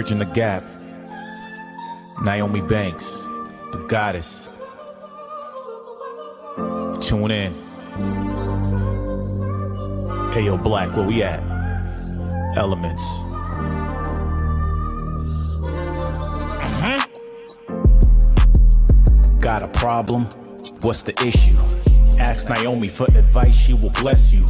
Bridging the gap. Nyomi Banks, the goddess. Tune in. Hey yo, Black, where we at? Elements. Got a problem? What's the issue? Ask Nyomi for advice, she will bless you.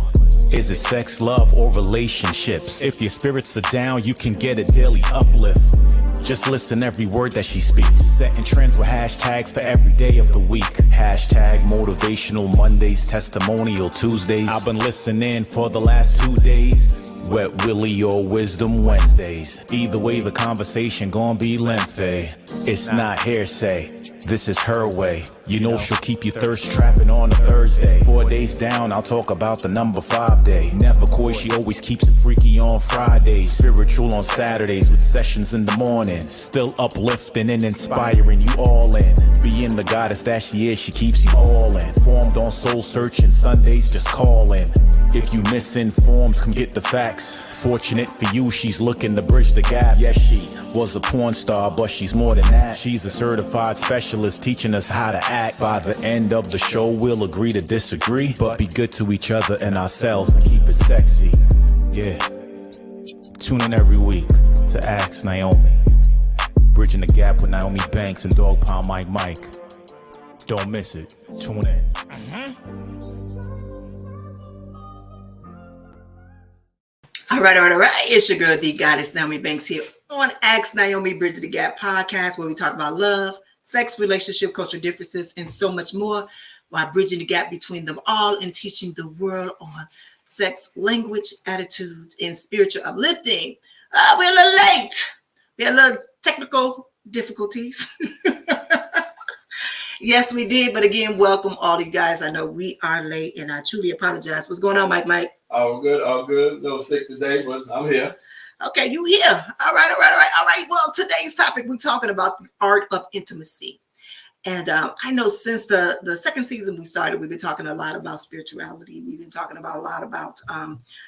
Is it sex, love, or relationships? If your spirits are down, you can get a daily uplift. Just listen every word that she speaks. Setting trends with hashtags for every day of the week. Hashtag motivational Mondays, testimonial Tuesdays. I've been listening for the last 2 days. Wet Willie or Wisdom Wednesdays. Either way, the conversation gon' be lengthy. It's not hearsay. This is her way. You know she'll keep you thirst trapping on a Thursday. 4 days down, I'll talk about the number 5 day. Never coy, she always keeps it freaky on Fridays. Spiritual on Saturdays with sessions in the morning. Still uplifting and inspiring you all in. Being the goddess that she is, she keeps you all in. Formed on soul searching Sundays, just call in. If you misinformed, come get the facts. Fortunate for you, she's looking to bridge the gap. Yes, she was a porn star, but she's more than that. She's a certified specialist teaching us how to act. By the end of the show, we'll agree to disagree, but be good to each other and ourselves and keep it sexy. Yeah. Tune in every week to Ask Nyomi. Bridging the gap with Nyomi Banks and Dog Pound Mike. Don't miss it. Tune in. All right. It's your girl, the goddess Nyomi Banks here on Ask Nyomi Bridge the Gap podcast, where we talk about love, sex, relationship, cultural differences, and so much more, while bridging the gap between them all and teaching the world on sex, language, attitudes, and spiritual uplifting. We're a little late. We had a little technical difficulties. Yes, we did. But again, welcome all you guys. I know we are late, and I truly apologize. What's going on, Mike? All good. A little sick today, but I'm here. Okay, you here. All right. Well, today's topic, we're talking about the art of intimacy. And I know since the second season we started, we've been talking a lot about spirituality. We've been talking about a lot about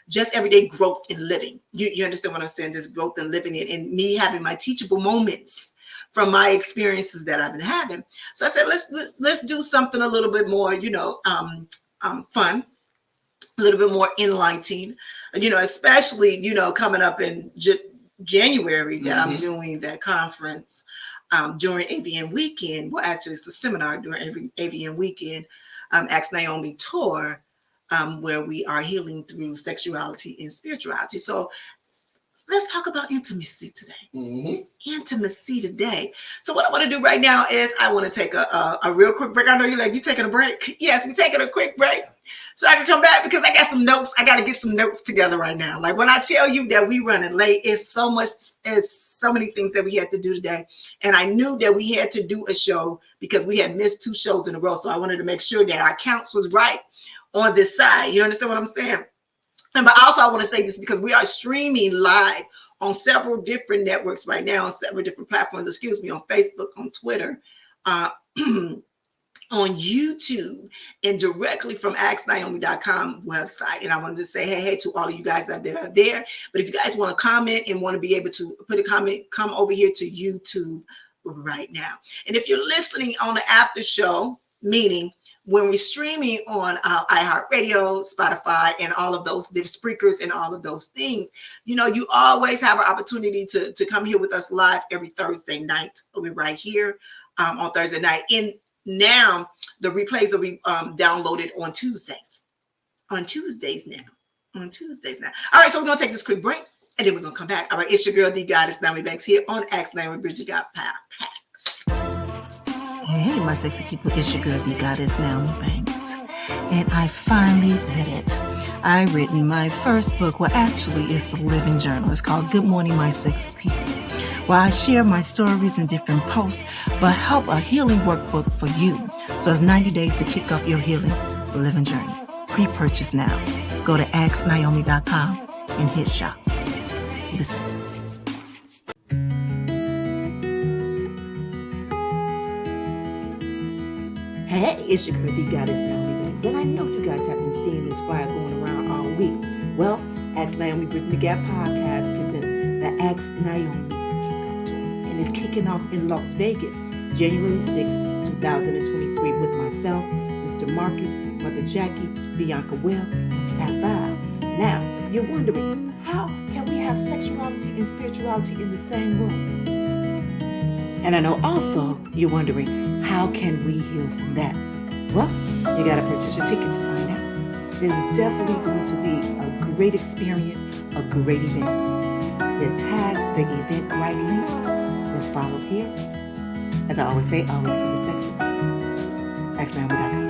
just everyday growth in living. You understand what I'm saying? Just growth in living and me having my teachable moments from my experiences that I've been having. So I said, let's do something a little bit more, fun, a little bit more enlightening, especially, coming up in January that I'm doing that conference during AVN weekend. Well, actually it's a seminar during AVN weekend, Ask Nyomi Tour, where we are healing through sexuality and spirituality. So let's talk about intimacy today. Intimacy today. So what I want to do right now is I want to take a real quick break. I know you're like, you taking a break? Yes, we're taking a quick break so I can come back because I got some notes. I got to get some notes together right now. Like when I tell you that we running late, it's so many things that we had to do today. And I knew that we had to do a show because we had missed 2 shows in a row. So I wanted to make sure that our counts was right on this side. You understand what I'm saying? But also I want to say this because we are streaming live on several different networks right now, on several different platforms, on Facebook, on Twitter, on YouTube, and directly from AskNyomi.com website. And I wanted to say, hey to all of you guys that are there. But if you guys want to comment and want to be able to put a comment, come over here to YouTube right now. And if you're listening on the after show, meaning when we're streaming on iHeartRadio, Spotify, and all of those different speakers and all of those things, you always have an opportunity to come here with us live every Thursday night. We'll be right here on Thursday night. And now the replays will be downloaded on Tuesdays. On Tuesdays now. All right, so we're going to take this quick break, and then we're going to come back. All right, it's your girl, the goddess Nyomi Banks here on Ask Nyomi Bridge the Gap podcast. Hey, my sexy people, it's your girl, the goddess Nyomi Banks. And I finally did it. I've written my first book. Well, actually, it's a living journal. It's called Good Morning, My Sexy People, where I share my stories in different posts, but help a healing workbook for you. So it's 90 days to kick off your healing living journey. Pre-purchase now. Go to AskNyomi.com and hit shop. Listen. Hey, it's your girl, the goddess Nyomi Banks, and I know you guys have been seeing this fire going around all week. Well, Ask Nyomi Bridging the Gap podcast presents the Ask Nyomi Kickoff. and is kicking off in Las Vegas, January 6, 2023, with myself, Mr. Marcus, Mother Jackie, Bianca Will, and Sapphire. Now, you're wondering, how can we have sexuality and spirituality in the same room? And I know also you're wondering, how can we heal from that? Well, you got to purchase your ticket to find out. This is definitely going to be a great experience, a great event. You tag the Eventbrite link that's followed here. As I always say, always keep it sexy. AskNaomi.com.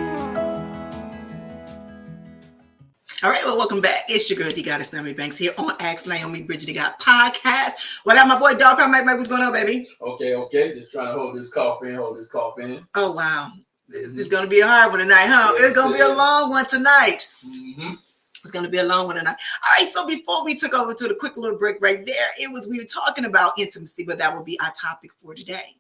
All right, well, welcome back. It's your girl, the Goddess Naomi Banks, here on Ask Naomi Bridget the God podcast. What up, my boy Dog? Mike, what's going on, baby? Okay. Just trying to hold this cough in. Oh, wow. It's going to be a hard one tonight, huh? Yes, it's going to be a long one tonight. Mm-hmm. It's going to be a long one tonight. All right, so before we took over to the quick little break right there, we were talking about intimacy, but that will be our topic for today.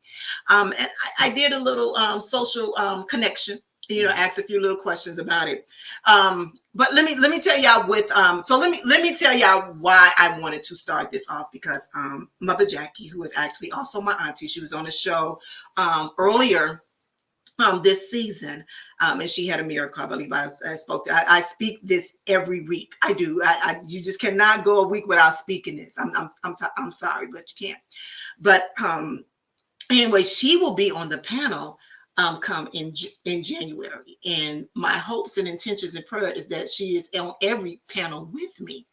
And I did a little social connection, asked a few little questions about it. But let me tell y'all let me tell y'all why I wanted to start this off, because Mother Jackie, who is actually also my auntie, she was on the show earlier this season, and she had a miracle. I believe I spoke to. I speak this every week. I do. You just cannot go a week without speaking this. I'm sorry, but you can't. But anyway, she will be on the panel come in January, and my hopes and intentions and prayer is that she is on every panel with me.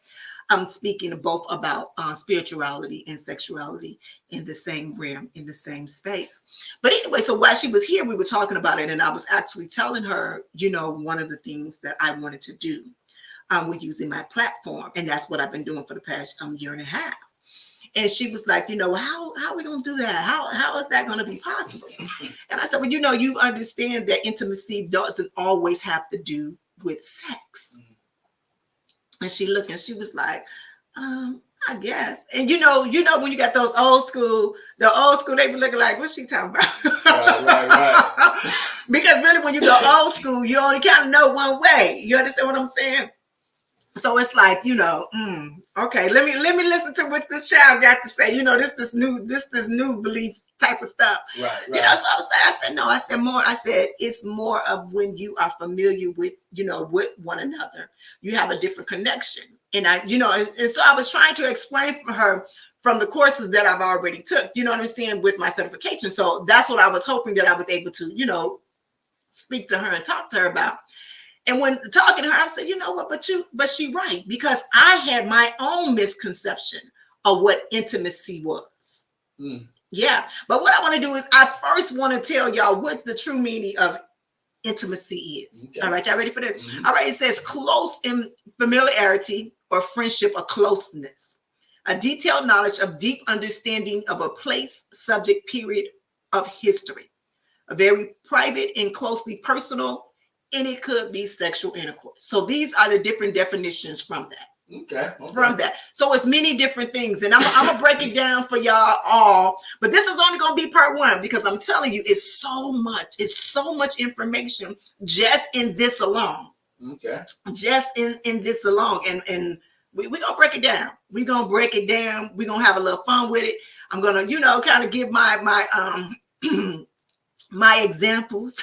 I'm speaking both about spirituality and sexuality in the same realm, in the same space. But anyway, so while she was here, we were talking about it, and I was actually telling her, one of the things that I wanted to do with using my platform, and that's what I've been doing for the past year and a half. And she was like, how are we going to do that? How is that going to be possible? And I said, well, you understand that intimacy doesn't always have to do with sex. And she looked and she was like, I guess. And when you got those old school, they be looking like, what's she talking about? Right. Because really, when you go old school, you only kind of know one way. You understand what I'm saying? So it's like, okay, let me listen to what this child got to say. This new belief type of stuff. Right. So I said it's more of when you are familiar with, with one another, you have a different connection. And so I was trying to explain for her from the courses that I've already took, what I'm saying, with my certification. So that's what I was hoping that I was able to, speak to her and talk to her about. And when talking to her, I said, you know what, but she right, because I had my own misconception of what intimacy was. Yeah. But what I want to do is I first want to tell y'all what the true meaning of intimacy is. Okay. All right. Y'all ready for this? Mm-hmm. All right. It says close in familiarity or friendship or closeness, a detailed knowledge of deep understanding of a place, subject, period of history, a very private and closely personal, and it could be sexual intercourse. So these are the different definitions from that. Okay. From that. So it's many different things. And I'm going to break it down for y'all all. But this is only going to be part one, because I'm telling you, it's so much information just in this alone. Okay. Just in this alone. And we're going to break it down. We're going to break it down. We're going to have a little fun with it. I'm going to, kind of give my my examples.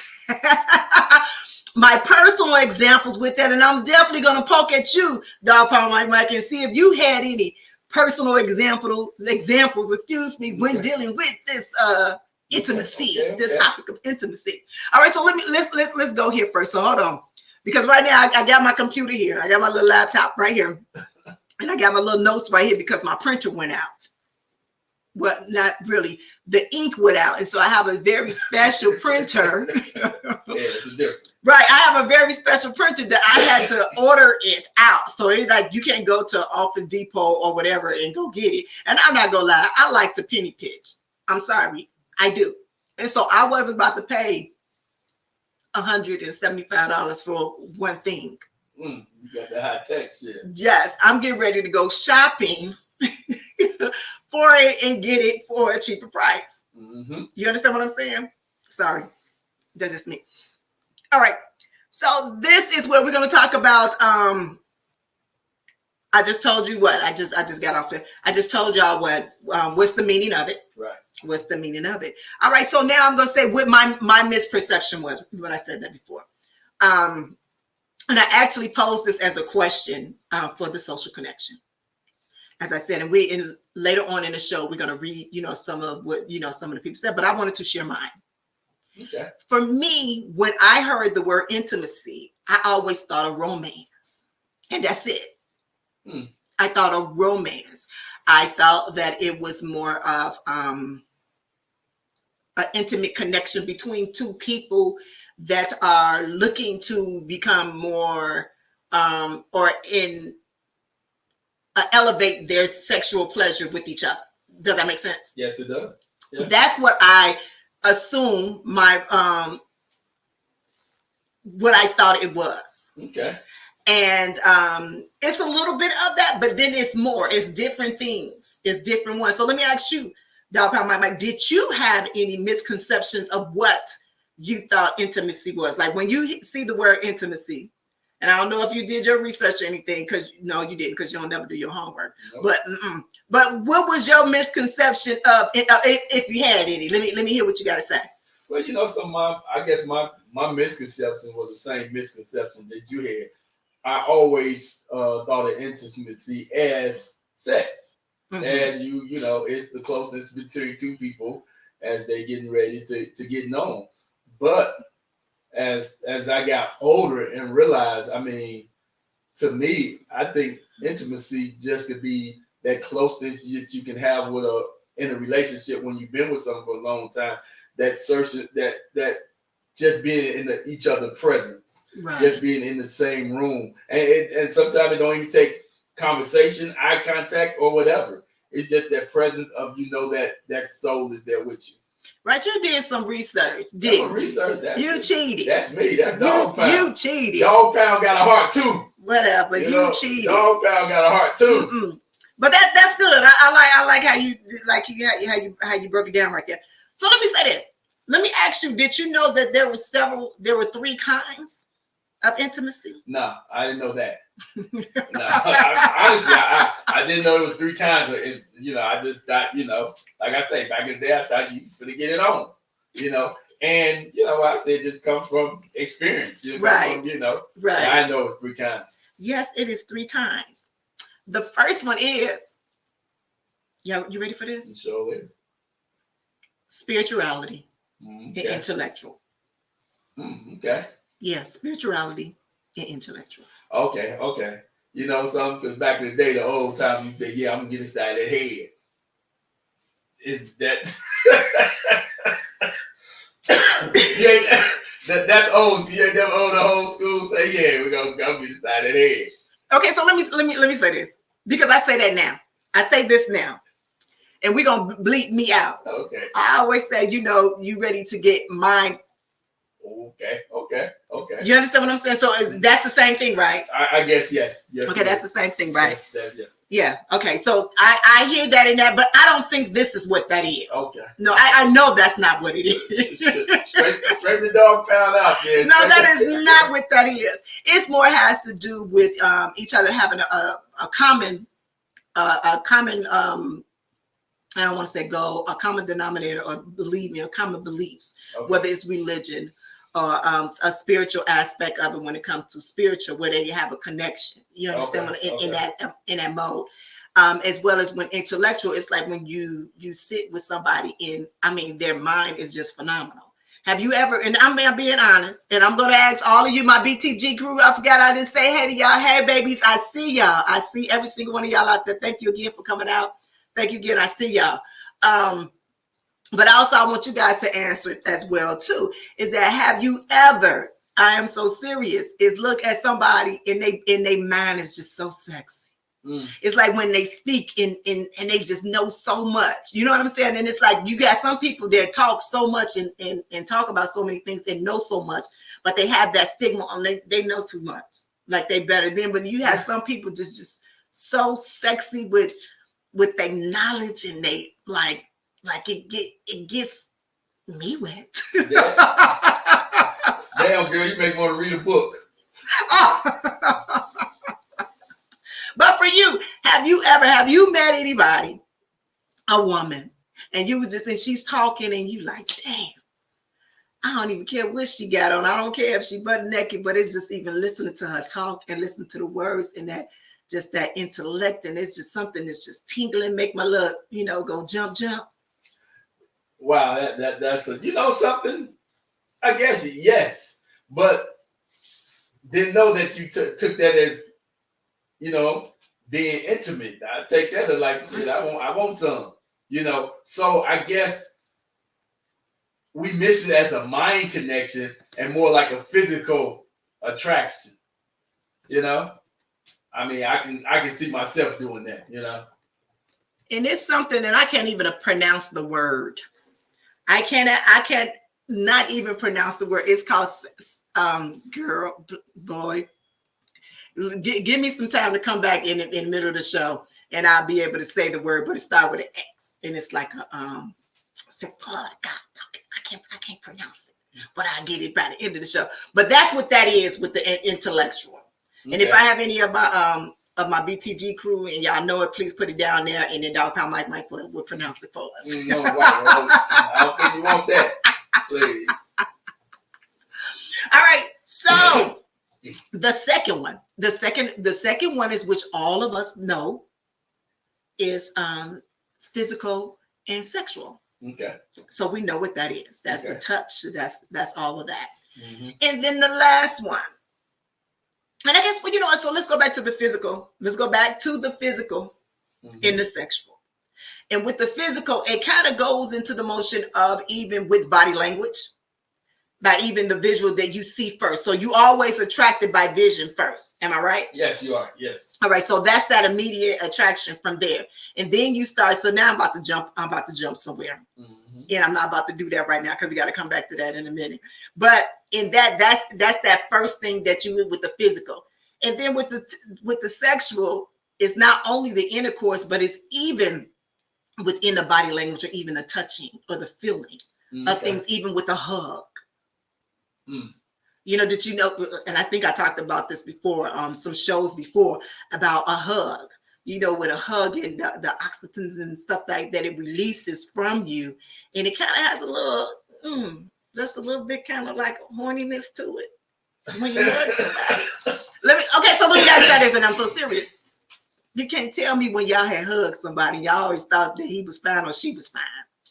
My personal examples with that, and I'm definitely going to poke at you, Dog Pound Mike, and see if you had any personal examples, when dealing with this intimacy, this topic of intimacy. All right, so let's go here first. So hold on, because right now I got my computer here, I got my little laptop right here, and I got my little notes right here because my printer went out. Well, not really. The ink went out, and so I have a very special printer. It's a difference. Right, I have a very special printer that I had to order it out. So it's like you can't go to Office Depot or whatever and go get it. And I'm not gonna lie, I like to penny pinch. I'm sorry, I do. And so I wasn't about to pay $175 for one thing. You got the high tech shit. Yes, I'm getting ready to go shopping for it and get it for a cheaper price. Mm-hmm. You understand what I'm saying? Sorry, that's just me. All right, so this is where we're going to talk about I just told you what I just got off it. I just told y'all what's the meaning of it. Right. What's the meaning of it? All right. So now I'm gonna say what my misperception was when I said that before. And I actually posed this as a question for the social connection. As I said, and later on in the show, we're gonna read, some of what some of the people said, but I wanted to share mine. Okay. For me, when I heard the word intimacy, I always thought of romance, and that's it. I thought of romance. I thought that it was more of an intimate connection between two people that are looking to become more elevate their sexual pleasure with each other. Does that make sense? Yes, it does. Yes. That's what I assume what I thought it was. Okay. And it's a little bit of that, but then it's more. It's different things. It's different ones. So let me ask you, Dog Pound Mike, did you have any misconceptions of what you thought intimacy was? Like when you see the word intimacy, and I don't know if you did your research or anything, because no, you didn't, because you don't never do your homework. Nope. But what was your misconception of if you had any? Let me hear what you got to say. Well, I guess my misconception was the same misconception that you had. I always thought of intimacy as sex, as it's the closeness between two people as they getting ready to get known. But as I got older and realized, to me, I think intimacy just could be that closeness that you can have in a relationship when you've been with someone for a long time. That just being in each other's presence, right. Just being in the same room. And sometimes it don't even take conversation, eye contact, or whatever. It's just that presence of, that soul is there with you. Right, you did some research. You cheated. That's me. That's Dog Pound. You cheated. Dog Pound got a heart too. Whatever, you cheated. Dog Pound got a heart too. Mm-mm. But that's good. I like how you broke it down right there. So let me say this. Let me ask you, did you know that there were 3 kinds of intimacy? No, I didn't know that. Honestly, I didn't know it was 3 kinds of, I just thought, like I say, back in the day, I thought you could get it on, and, I said this comes from experience, right. Right. I know it's 3 kinds. Yes, it is 3 kinds. The first one is, you ready for this? Sure is. Spirituality. Okay. And intellectual. Okay. Yes, spirituality and intellectual. Okay. Something, because back in the day, the old time, you say, I'm going to get inside that head. Is that... that's old. You ain't never old the whole school. Say, we're going to get inside that head. Okay, so let me say this. Because I say that now. I say this now. And we're going to bleep me out. Okay. I always say, you ready to get mine. Okay. You understand what I'm saying? So that's the same thing, right? I guess, yes. Okay, that's the same thing, right? Yes. Yeah. Okay, so I hear that in that, but I don't think this is what that is. Okay. No, I know that's not what it is. straight the Dog Pound out there. No, that is not what that is. It's more has to do with each other having a common I don't want to say goal, a common denominator, or common beliefs, whether it's religion or a spiritual aspect of it when it comes to spiritual, where they have a connection. You understand? In that mode. As well as when intellectual, it's like when you sit with somebody their mind is just phenomenal. Have you ever, and I'm being honest, and I'm going to ask all of you, my BTG crew, I forgot I didn't say hey to y'all. Hey, babies, I see y'all. I see every single one of y'all out there. Thank you again for coming out. Thank you again. I see y'all. But also I want you guys to answer as well too. Is that have you ever, I am so serious, is look at somebody and they mind is just so sexy. It's like when they speak and they just know so much. You know what I'm saying? And it's like you got some people that talk so much and talk about so many things and know so much, but they have that stigma on they know too much. Like they better than, but you have some people just so sexy with their knowledge, and they like it gets me wet. Damn, girl, you make me want to read a book. But for you, a woman, and you were just, and she's talking, and you like, damn, I don't even care what she got on. I don't care if she butt naked, but it's just even listening to her talk and listening to the words and that, just that intellect, and it's just something that's just tingling, make my little, go jump. Wow, that's something. I guess yes, but didn't know that you took that as being intimate. I take that as like shit. I want some. So I guess we miss it as a mind connection and more like a physical attraction. I mean, I can see myself doing that. And it's something, and I can't even pronounce the word. I can't not even pronounce the word. It's called girl, boy. Give me some time to come back in the middle of the show, and I'll be able to say the word. But it starts with an X, and it's like a oh God, I can't pronounce it, but I'll get it by the end of the show. But that's what that is with the intellectual. Okay. And if I have any of my BTG crew and y'all know it, please put it down there, and then Dog Pound Mike will pronounce it for us. No, I don't think you want that, please. All right, so the second one is, which all of us know, is physical and sexual. Okay. So we know what that is. That's the touch. That's all of that. Mm-hmm. And then the last one. And I guess, so let's go back to the physical. Let's go back to the physical in the sexual. And with the physical, it kind of goes into the motion of even with body language, by even the visual that you see first. So you always attracted by vision first. Am I right? Yes, you are. Yes. All right. So that's that immediate attraction from there. And then you start. So now I'm about to jump somewhere. Mm-hmm. And I'm not about to do that right now because we got to come back to that in a minute. But in that's that first thing that you with the physical. And then with the sexual, it's not only the intercourse, but it's even within the body language, or even the touching or the feeling of things, even with a hug. Mm. Did you know? And I think I talked about this before, some shows before, about a hug. With a hug and the oxytocins and stuff like that, it releases from you, and it kind of has a little, just a little bit, kind of like horniness to it when you hug somebody. So let me ask you this, and I'm so serious. You can't tell me when y'all had hugged somebody, y'all always thought that he was fine or she was fine.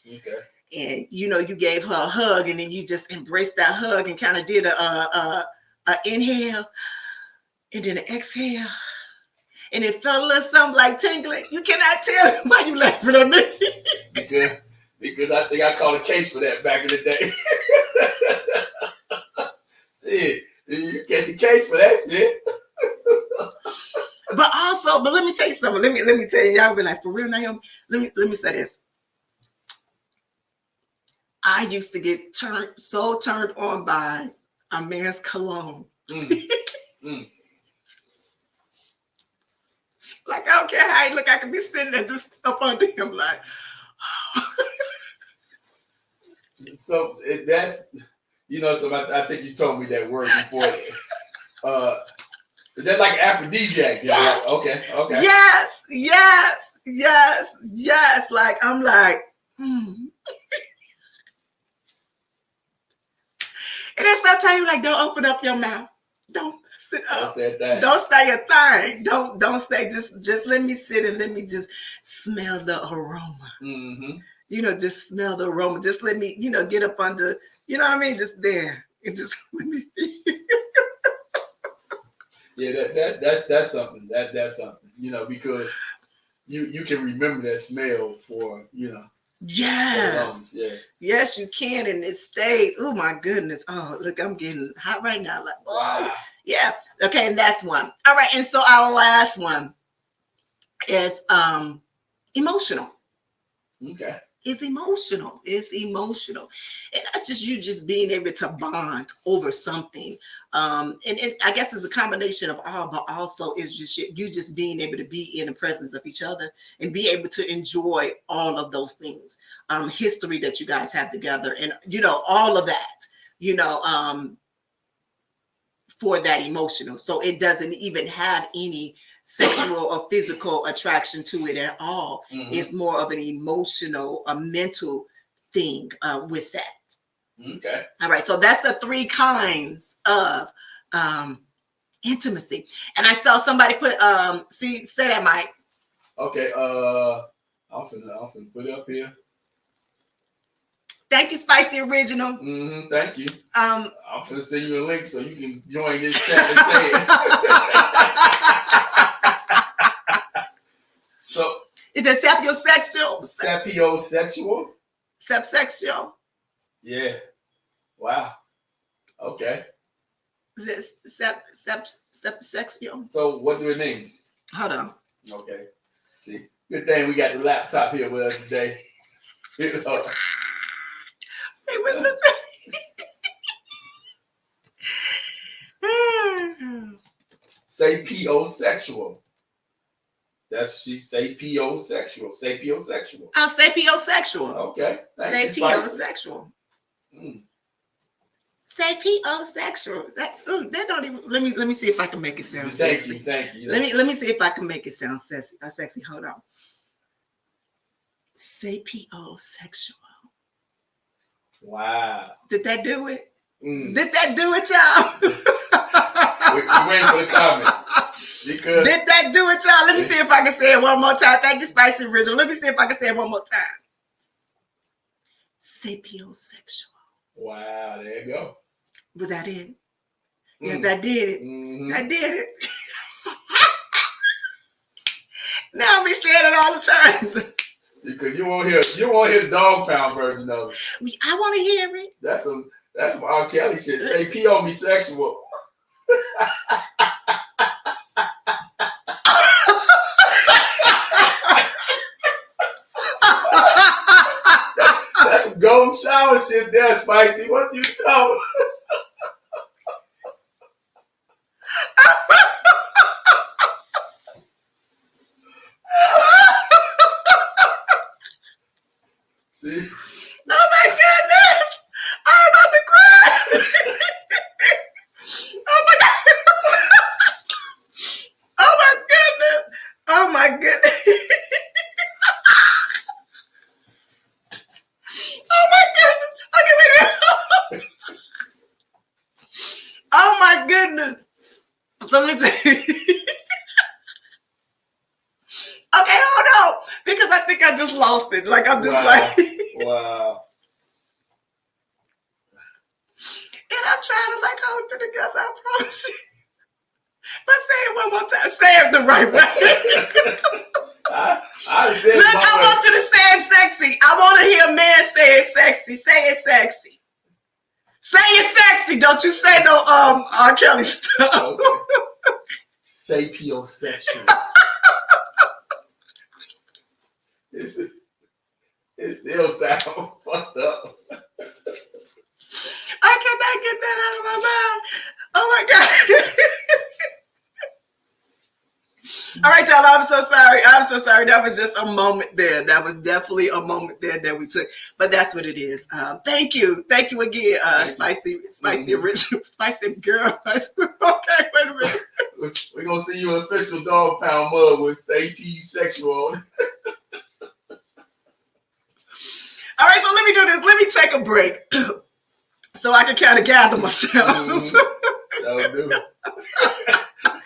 Okay. And you gave her a hug, and then you just embraced that hug and kind of did a inhale and then an exhale, and it felt a little something like tingling. You cannot tell me why you laughing at me. because I think I caught a case for that back in the day. See, you get the case for that shit. But let me tell you something. Let me tell you, y'all be like, for real, Naomi. Let me say this. I used to get turned on by a man's cologne. Like, I don't care how he look, I could be sitting there just up under him like. So that's, so I think you told me that word before. Is that like aphrodisiac? Yes. Okay. Yes. Like, I'm like, And then sometimes you like, don't open up your mouth. Don't sit up. Don't say a thing. Don't say, just let me sit and let me just smell the aroma. Mm-hmm. Just smell the aroma. Just let me, get up under, what I mean? Just there. And just let me feel. Yeah, that's something. That's something, because you can remember that smell for, Yes. Yeah. Yes, you can, and it stays. Oh my goodness. Oh, look, I'm getting hot right now. Like, oh, wow. Yeah. Okay, and that's one. All right, and so our last one is emotional. Okay. It's emotional. And that's just you just being able to bond over something. And I guess it's a combination of all, but also it's just you just being able to be in the presence of each other and be able to enjoy all of those things. History that you guys have together, and all of that, for that emotional. So it doesn't even have any sexual or physical attraction to it at all. It's more of an emotional, a mental thing with that. Okay. All right. So that's the 3 kinds of intimacy. And I saw somebody put say that, Mike. Okay. I'm finna put it up here. Thank you, Spicy Original. Thank you. I'm finna send you a link so you can join this chat and say it. So is it sapiosexual? Sapiosexual? Subsexual. Yeah. Wow. Okay. Is it subsexual? So what do it mean? Hold on. Okay. See, good thing we got the laptop here with us today. Hey, what's this? Sapiosexual. That's sapiosexual. Sapiosexual. Oh, sapiosexual. Okay. Thank you, Spicy. Sapiosexual. Sapiosexual. That don't even. Let me see if I can make it sound sexy. Thank you. Let me see if I can make it sound sexy. Hold on. Sapiosexual. Wow. Did that do it? Did that do it, y'all? We're waiting for the comment. Because did that do it, y'all? Let me see if I can say it one more time. Thank you, Spicy Original. Let me see if I can say it one more time. Sapiosexual. Wow, there you go. Was that it? Yes, I did it. I did it. Now we saying it all the time. Because you won't hear the dog pound version of it. I want to hear it. That's some R. Kelly shit. Say P on me sexual. That's some golden shower shit there, Spicy. What you talking? See? Oh my goodness! I'm about to cry! Oh my god! Oh my goodness! Oh my goodness! Oh my goodness! Okay, wait a minute. Oh my goodness! So let me tell you. Okay, hold on, because I think I just lost it. Like I'm just like. Wow. And I'm trying to like hold it together, I promise you. But say it one more time. Say it the right way. I want you to say it sexy. I want to hear a man say it sexy. Say it sexy. Say it sexy. Don't you say no R. Kelly stuff. Okay. Sapiosexual. It still sounds fucked up. I cannot get that out of my mind. Oh my God. All right, y'all. I'm so sorry. That was just a moment there. That was definitely a moment there that we took. But that's what it is. Thank you again, Spicy Original, Spicy Girl. Okay, wait a minute. We're gonna see you an official dog pound mug with sapiosexual. All right, so let me do this. Let me take a break so I can kind of gather myself. That'll do.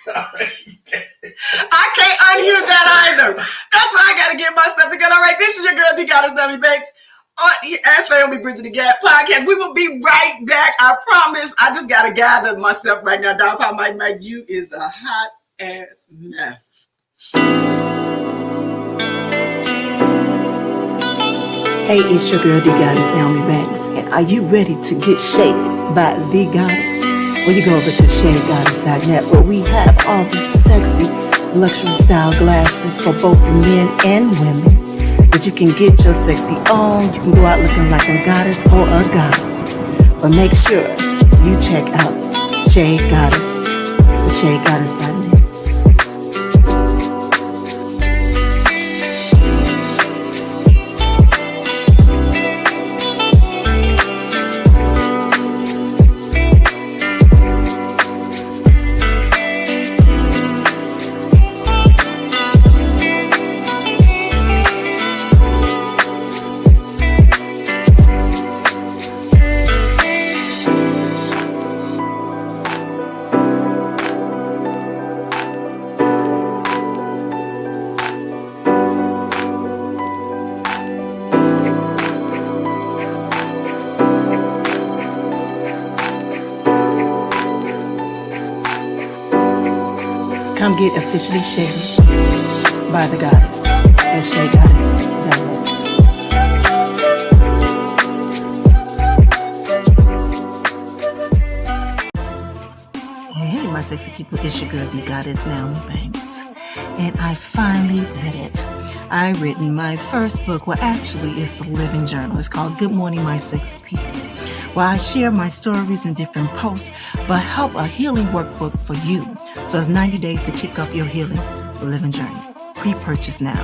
I can't unhear that either. That's why I got to get my stuff together. All right, this is your girl, the Goddess Nyomi Banks. As Naomi Bridging the Gap podcast. We will be right back. I promise. I just got to gather myself right now. Dog Pound Mike, you is a hot ass mess. Hey, it's your girl, the Goddess Naomi Banks. And are you ready to get shaped by the Goddess? Well, you go over to shadegoddess.net where we have all the sexy luxury style glasses for both men and women that you can get your sexy on. You can go out looking like a goddess or a god. But make sure you check out Shade Goddess at shadegoddess.net. Come get officially shaded by the goddess. That's Shade Goddess. Hey, my sexy people, it's your girl, the goddess Nyomi Banks. And I finally did it. I've written my first book. Well, actually, it's the living journal. It's called Good Morning, My Sexy People. Where I share my stories in different posts, but help a healing workbook for you. So it's 90 days to kick off your healing living journey. Pre-purchase now.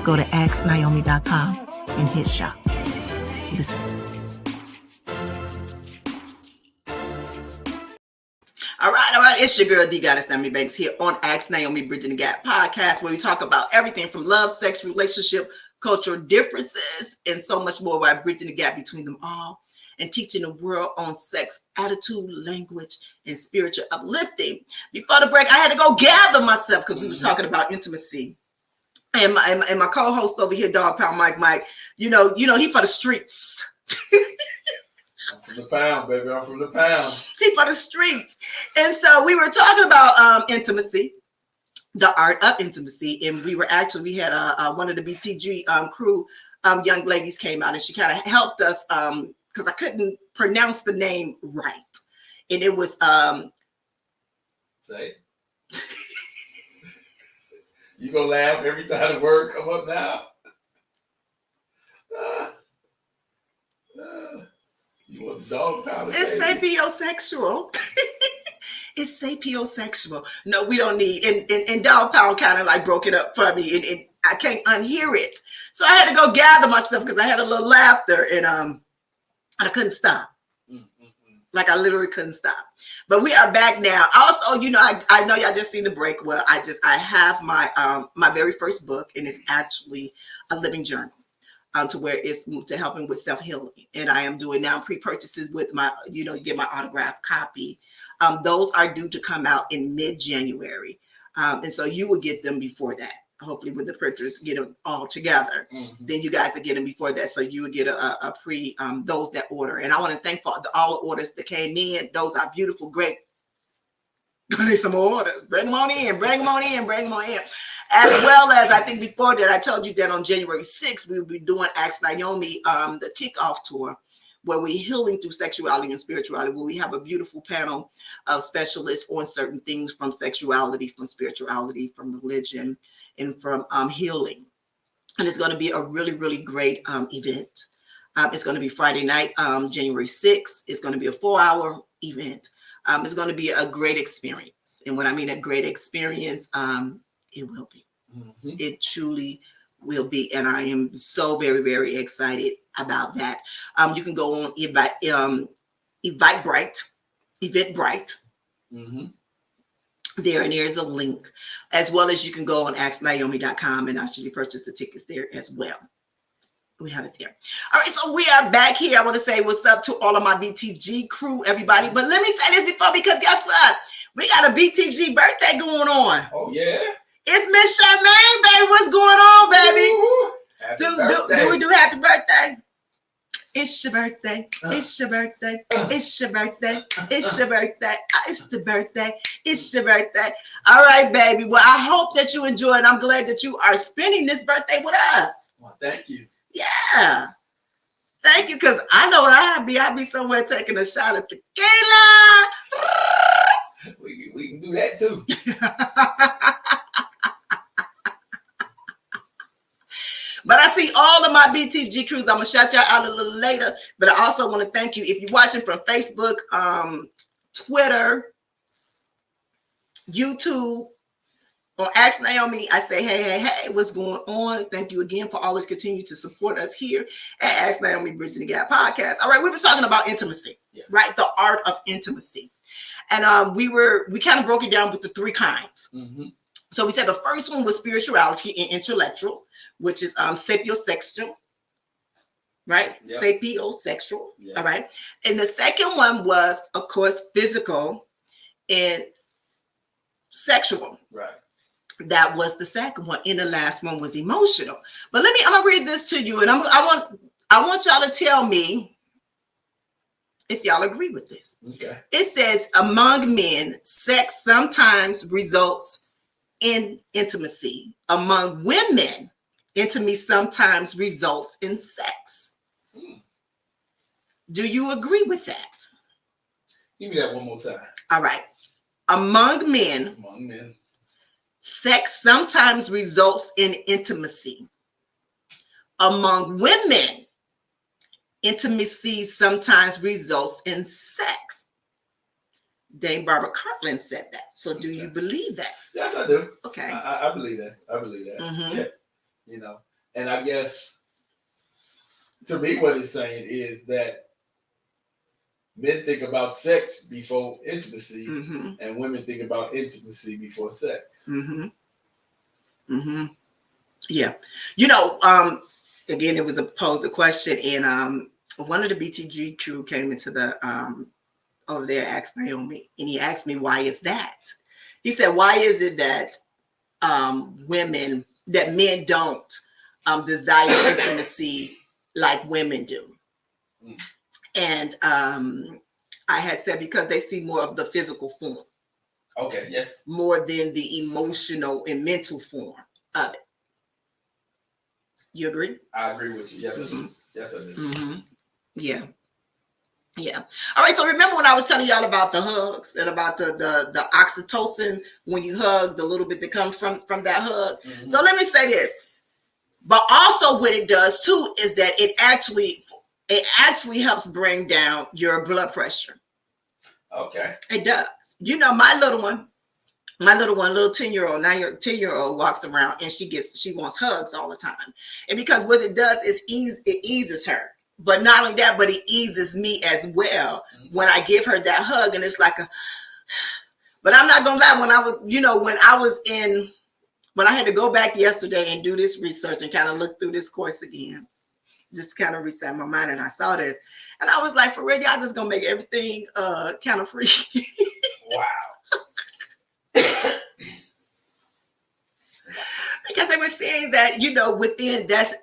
Go to asknaomi.com and hit shop. Listen. All right. It's your girl, the goddess Nyomi Banks, here on Ask Naomi Bridging the Gap podcast, where we talk about everything from love, sex, relationship, cultural differences, and so much more, by bridging the gap between them all and teaching the world on sex, attitude, language, and spiritual uplifting. Before the break, I had to go gather myself because we were talking about intimacy. And my co-host over here, Dog Pound Mike, you know, he for the streets. I'm from the pound, baby. I'm from the pound. He for the streets. And so we were talking about intimacy, the art of intimacy. And we had one of the BTG crew young ladies came out, and she kind of helped us because I couldn't pronounce the name right. And it was Say. You gonna laugh every time the word come up now? You want the dog pound? It's sapiosexual. It's sapiosexual. No, we don't need. And Dog Pound kind of like broke it up for me, and I can't unhear it. So I had to go gather myself because I had a little laughter, and I couldn't stop. Like I literally couldn't stop. But we are back now. Also, you know, I know y'all just seen the break. Well, I have my very first book, and it's actually a living journal. To where it's to helping with self-healing. And I am doing now pre-purchases with my, you get my autographed copy. Those are due to come out in mid-January. And so you will get them before that. Hopefully when the printers get them all together, then you guys will get them before that. So you will get a pre, those that order. And I want to thank for all the orders that came in. Those are beautiful, great. Gonna need some more orders. Bring them on in. As well as, I think before that, I told you that on January 6th, we will be doing Ask Naomi, the kickoff tour, where we're healing through sexuality and spirituality, where we have a beautiful panel of specialists on certain things, from sexuality, from spirituality, from religion, and from healing. And it's going to be a really, really great event. It's going to be Friday night, January 6th. It's going to be a 4-hour event. It's going to be a great experience. And when I mean a great experience, it will be. It truly will be. And I am so very, very excited about that. You can go on Eventbrite. There, and there's a link, as well as you can go on asknaomi.com and actually purchase the tickets there as well. We have it there. All right, so we are back here. I want to say what's up to all of my BTG crew, everybody. But let me say this before, because guess what? We got a BTG birthday going on. Oh, yeah? It's Miss Charmaine, baby. What's going on, baby? Do we do happy birthday? It's your birthday. It's your birthday. It's your birthday. It's your birthday. It's the birthday. It's your birthday. All right, baby. Well, I hope that you enjoy it. I'm glad that you are spending this birthday with us. Well, thank you. Yeah. Thank you, because I know what I'd be somewhere taking a shot of tequila. We can do that too. But I see all of my BTG crews. I'm going to shout y'all out a little later. But I also want to thank you. If you're watching from Facebook, Twitter, YouTube, or Ask Naomi, I say, hey, what's going on? Thank you again for always continue to support us here at Ask Naomi Bridging the Gap podcast. All right, we were talking about intimacy, right? The art of intimacy. And we kind of broke it down with the 3 kinds. So we said the first one was spirituality and intellectual, which is sapiosexual, right? Yep. Sapiosexual, all right? And the second one was, of course, physical and sexual. Right. That was the second one. And the last one was emotional. But I'm going to read this to you, and I want y'all to tell me if y'all agree with this. Okay. It says, among men, sex sometimes results in intimacy. Among women, intimacy sometimes results in sex. Do you agree with that? Give me that one more time. All right. Among men, sex sometimes results in intimacy. Among women, intimacy sometimes results in sex. Dame Barbara Cartland said that. So do you believe that? Yes, I do. Okay. I believe that. I believe that. Mm-hmm. Yeah. You know, and I guess to me what it's saying is that men think about sex before intimacy, Mm-hmm. and women think about intimacy before sex. Mm-hmm. Mm-hmm. Yeah. Again, it was a posed a question, and one of the BTG crew came into the over there, asked Nyomi, and he asked me, why is that? He said, why is it that men don't desire intimacy like women do? Mm. And I had said, because they see more of the physical form. Okay, yes. More than the emotional and mental form of it. You agree? I agree with you. Yes, Mm-hmm. I do. Yes, I do. Mm-hmm. Yeah. Yeah. All right. So remember when I was telling y'all about the hugs and about the oxytocin when you hug, the little bit that comes from that hug. Mm-hmm. So let me say this. But also what it does too is that it actually helps bring down your blood pressure. Okay. It does. You know, my little 10-year-old, 10-year-old walks around and she wants hugs all the time. And because what it does is it eases her. But not only that, but it eases me as well when I give her that hug. And it's like but I'm not gonna lie, when I had to go back yesterday and do this research and kind of look through this course again, just kind of reset my mind, and I saw this. And I was like, for real, y'all just gonna make everything kind of free. Wow. Because they were saying that, within that's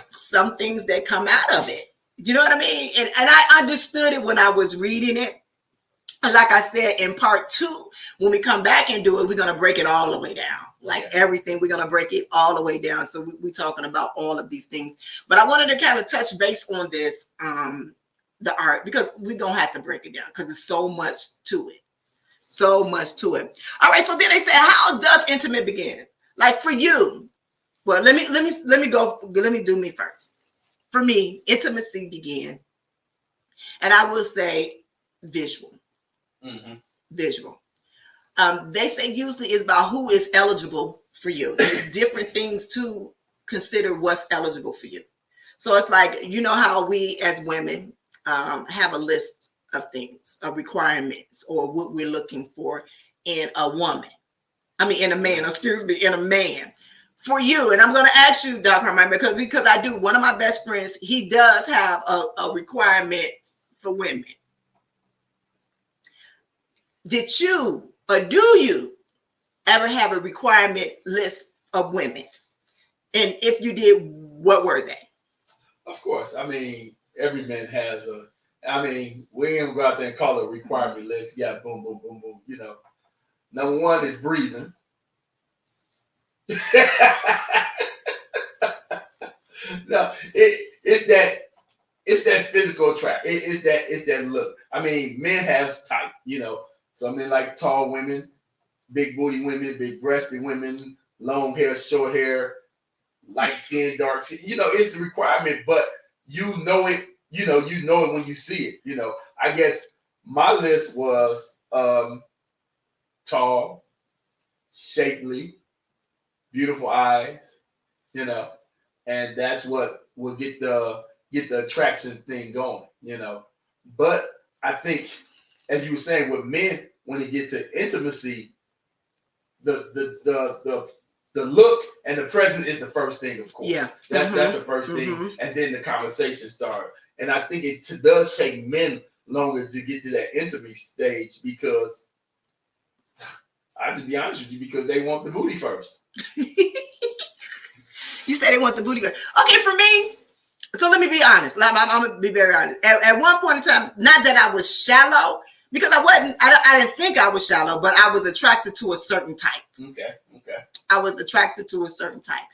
some things that come out of it. You know what I mean? And I understood it when I was reading it. And like I said, in part 2, when we come back and do it, we're going to break it all the way down. Like everything, we're going to break it all the way down. So we're talking about all of these things. But I wanted to kind of touch base on this, the art, because we're going to have to break it down because there's so much to it. So much to it. All right. So then they said, how does intimate begin? Like for you, well, let me do me first. For me, intimacy began, and I will say visual. Mm-hmm. Visual. They say usually it's about who is eligible for you. There's different things to consider what's eligible for you. So it's like, you know how we as women have a list of things, of requirements, or what we're looking for in a woman. In a man, in a man. For you, and I'm going to ask you, Dr. Hermione, because I do. One of my best friends, he does have a requirement for women. Did you or do you ever have a requirement list of women? And if you did, what were they? Of course. Every man has we ain't go out there and call it a requirement list. Yeah, boom, boom, boom, boom. Number one is breathing. No, it's that physical track. It's that look. Men have type, So like tall women, big booty women, big breasted women, long hair, short hair, light skin, dark skin. It's the requirement, but you know it when you see it. I guess my list was tall, shapely, beautiful eyes, and that's what will get the attraction thing going, But I think, as you were saying, with men, when it gets to intimacy, the look and the present is the first thing, of course. Yeah, that's the first thing, and then the conversation starts. And I think it does take men longer to get to that intimacy stage because I just be honest with you, because they want the booty first. You say they want the booty first. Okay, for me, so let me be honest. I'm gonna be very honest. At one point in time, not that I was shallow, because I didn't think I was shallow, but I was attracted to a certain type. Okay. I was attracted to a certain type.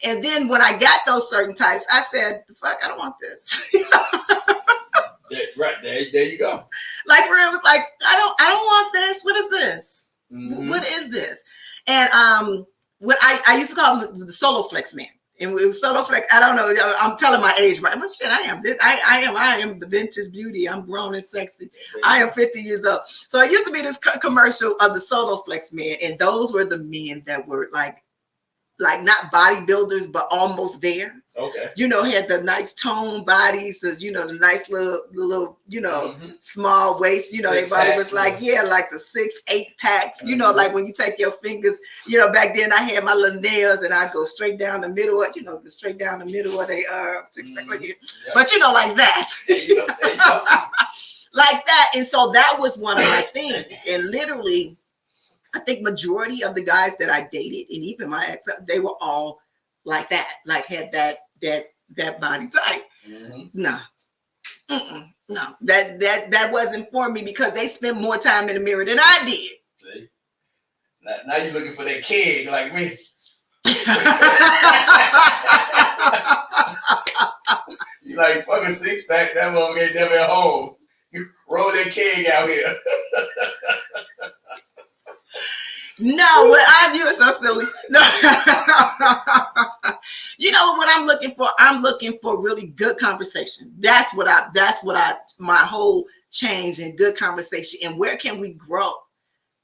And then when I got those certain types, I said, fuck, I don't want this. Right, there you go. Like for real, it was like, I don't want this. What is this? Mhm. What is this? And what I used to call him the solo flex man. And it was solo flex. I don't know. I'm telling my age, right? But shit, I am the vintage beauty. I'm grown and sexy. I am 50 years old. So it used to be this commercial of the solo flex man, and those were the men that were like not bodybuilders, but almost there. Okay. You know, had the nice toned bodies, you know, the nice little, you know, small waist, you know, their body was like, yeah, like the 6-8 packs, you know, like when you take your fingers, you know, back then I had my little nails and I go straight down the middle, you know, straight down the middle of they 6-pack, but you know, like that. There you go. Like that. And so that was one of my things. And literally, I think majority of the guys that I dated, and even my ex, they were all like that, like had that body type. No, no, that wasn't for me because they spent more time in the mirror than I did. See? Now you're looking for that keg like me. You like fucking 6-pack, that motherfucker ain't never at home. You roll that keg out here. No, what you're so silly. No, you know what I'm looking for? I'm looking for really good conversation. That's what my whole change in good conversation. And where can we grow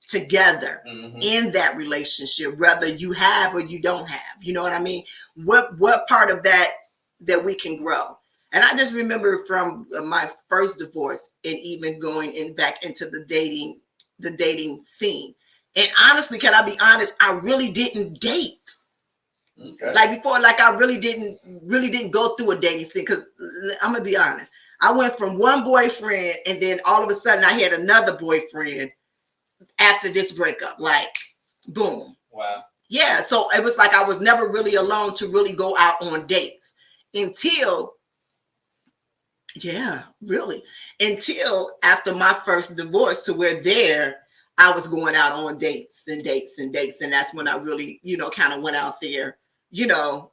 together in that relationship, whether you have or you don't have? You know what I mean? What part of that we can grow? And I just remember from my first divorce and even going back into the dating scene. And honestly, can I be honest? I really didn't date. Okay. Like before, like I really didn't go through a dating thing. Because I'm gonna be honest, I went from one boyfriend, and then all of a sudden I had another boyfriend after this breakup. Like, boom. Wow. Yeah. So it was like I was never really alone to really go out on dates until after my first divorce, to where I was going out on dates. And that's when I really, you know, kind of went out there, you know,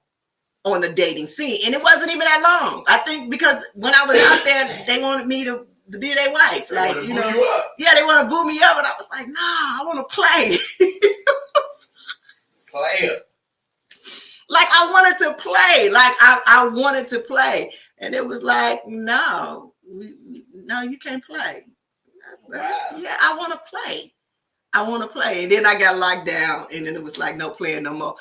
on the dating scene. And it wasn't even that long. I think because when I was out there, they wanted me to be their wife. They like, you know, they want to boo me up. And I was like, nah, I want to play. Player. Like I wanted to play. Like I wanted to play. And it was like, no, you can't play. Wow. Yeah, I want to play. And then I got locked down, and then it was like no playing no more.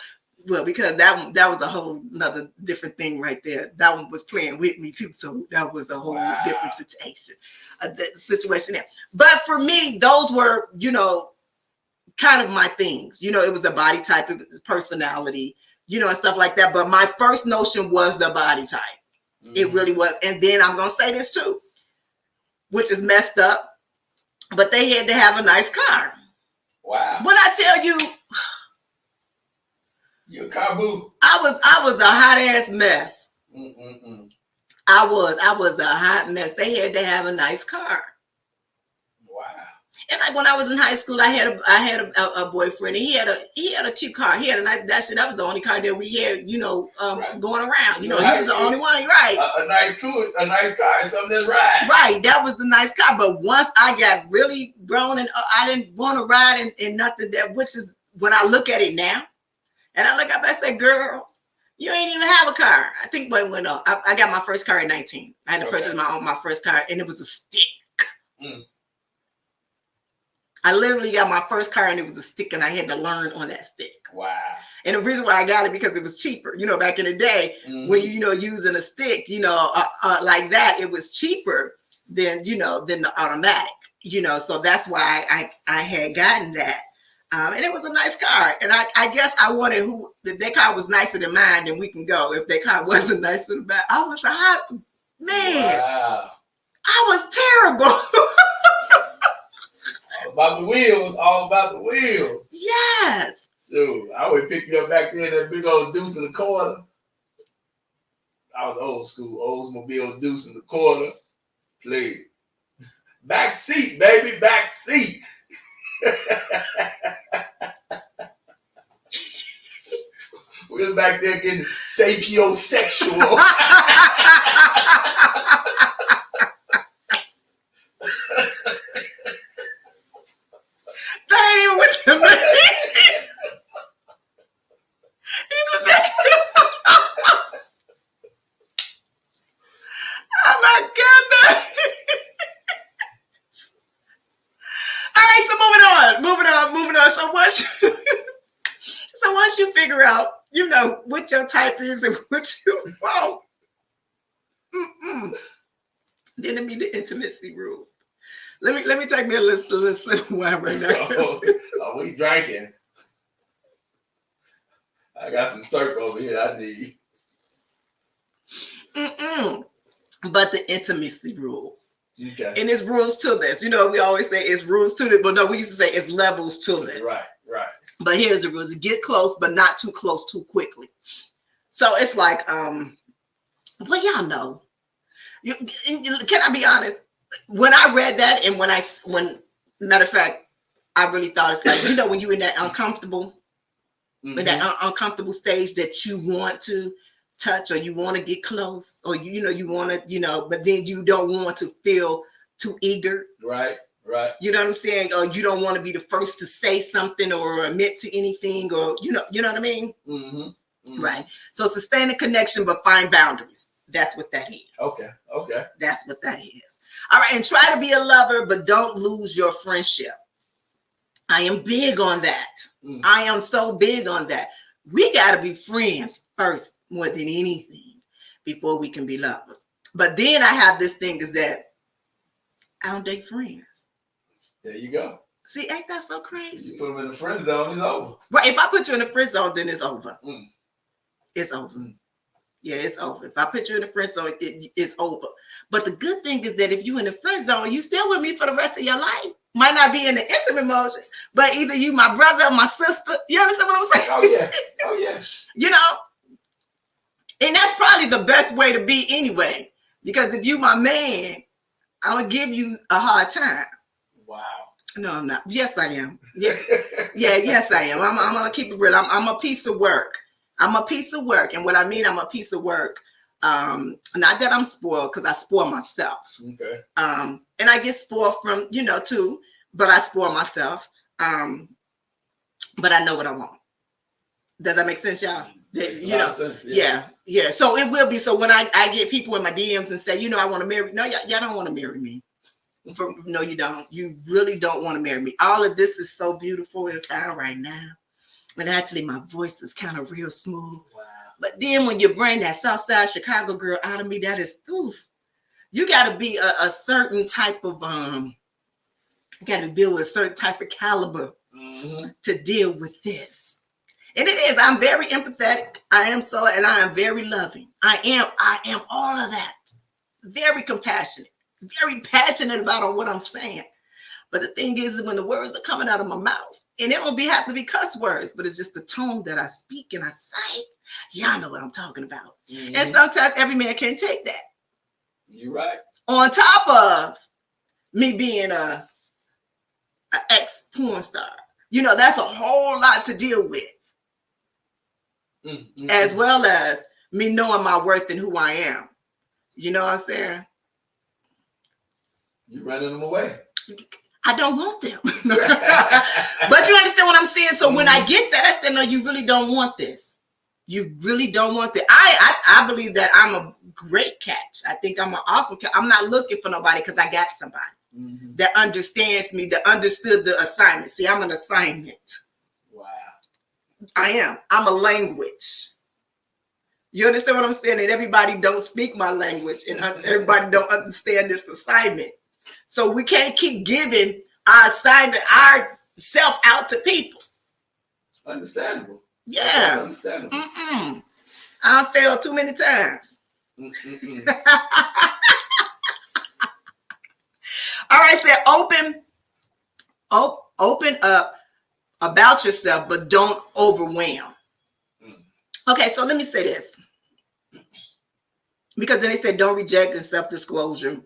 Well, because that was a whole another different thing right there. That one was playing with me too, so that was a whole different situation there. But for me, those were, you know, kind of my things. You know, it was a body type, it was personality, you know, and stuff like that. But my first notion was the body type. It really was. And then I'm gonna say this too, which is messed up, but they had to have a nice car. Wow. When I tell you, you're a car boo. I was a hot ass mess. I was a hot mess. They had to have a nice car. Wow. And like when I was in high school, I had a boyfriend, and he had a cute car. He had a nice that was the only car that we had, you know, going around. You know, he was the only one, right? A nice car is something that's right. Right, that was the nice car. But once I got really grown and I didn't want to ride in nothing which is when I look at it now, and I look up, I say, girl, you ain't even have a car. I think when I got my first car at 19. I had to purchase my first car, and it was a stick. I literally got my first car, and it was a stick, and I had to learn on that stick. Wow. And the reason why I got it because it was cheaper. You know, back in the day, when you know using a stick, you know, like that, it was cheaper than the automatic. You know, so that's why I had gotten that. And it was a nice car. And I guess I wanted if their car was nicer than mine, then we can go. If their car wasn't nicer than mine, I was a hot man. Wow. I was terrible. All about the wheels. Yes. Shoot, I would pick you up back there, that big old deuce in the corner. I was old school, Oldsmobile deuce in the corner. Played. Back seat, baby, back seat. women back there getting sapiosexual. That ain't even what you mean. Oh my goodness. All right, so moving on. So once you figure out, you know, what your type is and what you want, then it be the intimacy rule. Let me take me a little slip of wine right now. Oh, we drinking. I got some syrup over here I need. But the intimacy rules. Okay. And it's rules to this. You know, we always say it's rules to it, but no, we used to say it's levels to this. Right. But here's the rules. Get close, but not too close too quickly. So it's like, well, y'all know. Can I be honest? When I read that, and when matter of fact, I really thought it's like, you know, when you're in that uncomfortable, in that uncomfortable stage that you want to touch or you want to get close or you want to, but then you don't want to feel too eager. Right. You know what I'm saying? Or you don't want to be the first to say something or admit to anything, or you know what I mean? Right. So sustain a connection, but find boundaries. That's what that is. Okay. That's what that is. All right. And try to be a lover, but don't lose your friendship. I am big on that. I am so big on that. We got to be friends first, more than anything, before we can be lovers. But then I have this thing is that I don't date friends. There you go. See, ain't that so crazy? You put them in the friend zone, it's over. Well, if I put you in the friend zone, then it's over. It's over. Yeah, it's over. If I put you in the friend zone, it's over. But the good thing is that if you in the friend zone, you still with me for the rest of your life. Might not be in the intimate motion, but either you my brother or my sister. You understand what I'm saying? Oh yeah. You know? And that's probably the best way to be anyway. Because if you my man, I'm going to give you a hard time. Wow. No, I'm not. Yes, I am. Yeah, yes, I am. I'm going to keep it real. I'm a piece of work. I'm a piece of work. And what I mean, I'm a piece of work. Not that I'm spoiled, because I spoil myself. Okay. And I get spoiled from, too, but I spoil myself. But I know what I want. Does that make sense, y'all? Sense, yeah. So it will be. So when I get people in my DMs and say, I want to marry, no, y'all don't want to marry me. No, you don't. You really don't want to marry me. All of this is so beautiful and fine right now. And actually, my voice is kind of real smooth. Wow. But then when you bring that Southside Chicago girl out of me, that is, you got to be a certain type of, got to deal with a certain type of caliber to deal with this. And it is. I'm very empathetic. I am so, and I am very loving. I am all of that. Very compassionate. Very passionate about what I'm saying. But the thing is when the words are coming out of my mouth, and it don't have to be cuss words, but it's just the tone that I speak and I say. Y'all know what I'm talking about. And sometimes every man can't take that. You're right. On top of me being a ex-porn star. That's a whole lot to deal with. As well as me knowing my worth and who I am. You know what I'm saying? You're running them away. I don't want them. But you understand what I'm saying? So when I get that, I said, no, you really don't want this. You really don't want that. I believe that I'm a great catch. I think I'm an awesome catch. I'm not looking for nobody because I got somebody that understands me, that understood the assignment. See, I'm an assignment. Wow. I am. I'm a language. You understand what I'm saying? And everybody don't speak my language, and everybody don't understand this assignment. So we can't keep giving our assignment, our self out to people. Understandable. Yeah. Understandable. I failed too many times. All right, so open up about yourself, but don't overwhelm. Okay, so let me say this. Because then they said don't reject and self-disclosure.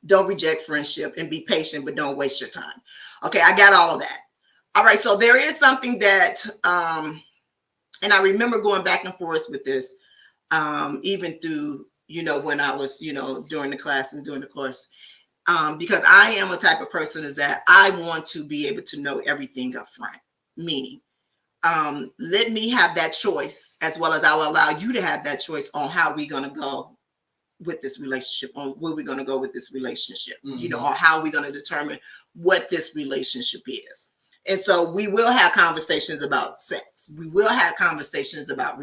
Don't reject friendship, and be patient, but don't waste your time. Okay, I got all of that. All right, so there is something that, And I remember going back and forth with this, even through, when I was, during the class and during the course, because I am a type of person is that I want to be able to know everything up front, meaning let me have that choice as well as I will allow you to have that choice on how we're going to go with this relationship, on where we're going to go with this relationship, or how we're going to determine what this relationship is. And so we will have conversations about sex. We will have conversations about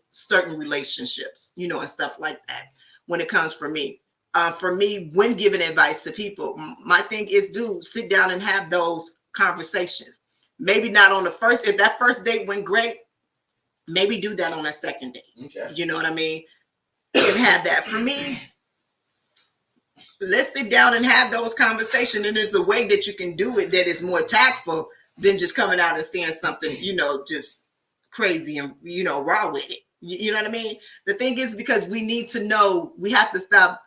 certain relationships, and stuff like that when it comes for me. For me, when giving advice to people, my thing is sit down and have those conversations. Maybe not on the first, if that first date went great, maybe do that on a second date. Okay. You know what I mean? And have that. For me, let's sit down and have those conversations. And there's a way that you can do it that is more tactful than just coming out and saying something, just crazy and, raw with it. You know what I mean? The thing is, because we need to know, we have to stop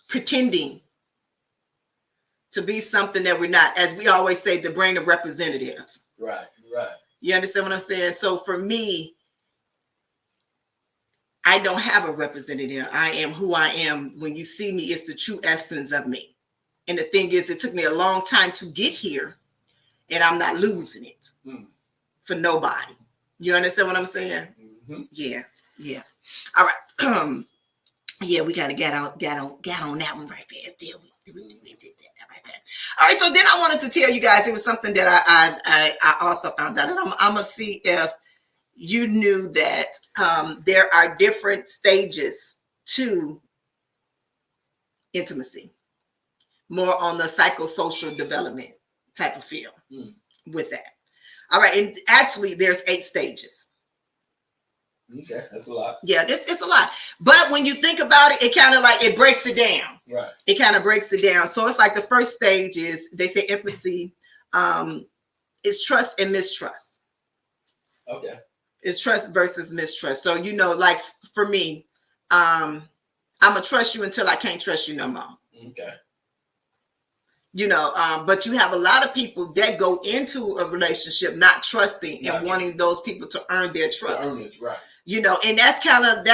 pretending to be something that we're not. As we always say, to bring a representative. Right. You understand what I'm saying? So for me, I don't have a representative. I am who I am. When you see me, it's the true essence of me. And the thing is, it took me a long time to get here, and I'm not losing it for nobody. You understand what I'm saying? Mm-hmm. Yeah. All right. Yeah, we gotta get on that one right fast. We did that right fast. All right. So then I wanted to tell you guys, it was something that I also found out, and I'm gonna see if you knew that there are different stages to intimacy, more on the psychosocial development type of feel with that. All right. And actually, there's 8 stages. Okay, that's a lot. Yeah, it's a lot. But when you think about it, it kind of like, it breaks it down. Right. It kind of breaks it down. So it's like the first stage is, they say intimacy is trust and mistrust. Okay. It's trust versus mistrust. So, like for me, I'm going to trust you until I can't trust you no more. Okay. But you have a lot of people that go into a relationship not trusting and wanting those people to earn their trust. To earn it, right. And that's it kind of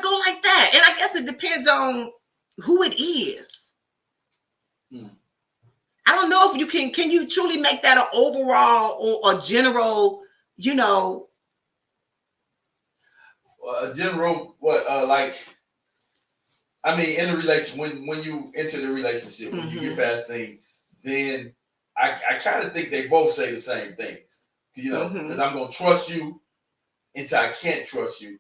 go like that. And I guess it depends on who it is. I don't know if you can you truly make that an overall or a general, A general, in a relationship, when you enter the relationship, when you get past things, then I kind of think they both say the same things. Because I'm going to trust you until I can't trust you.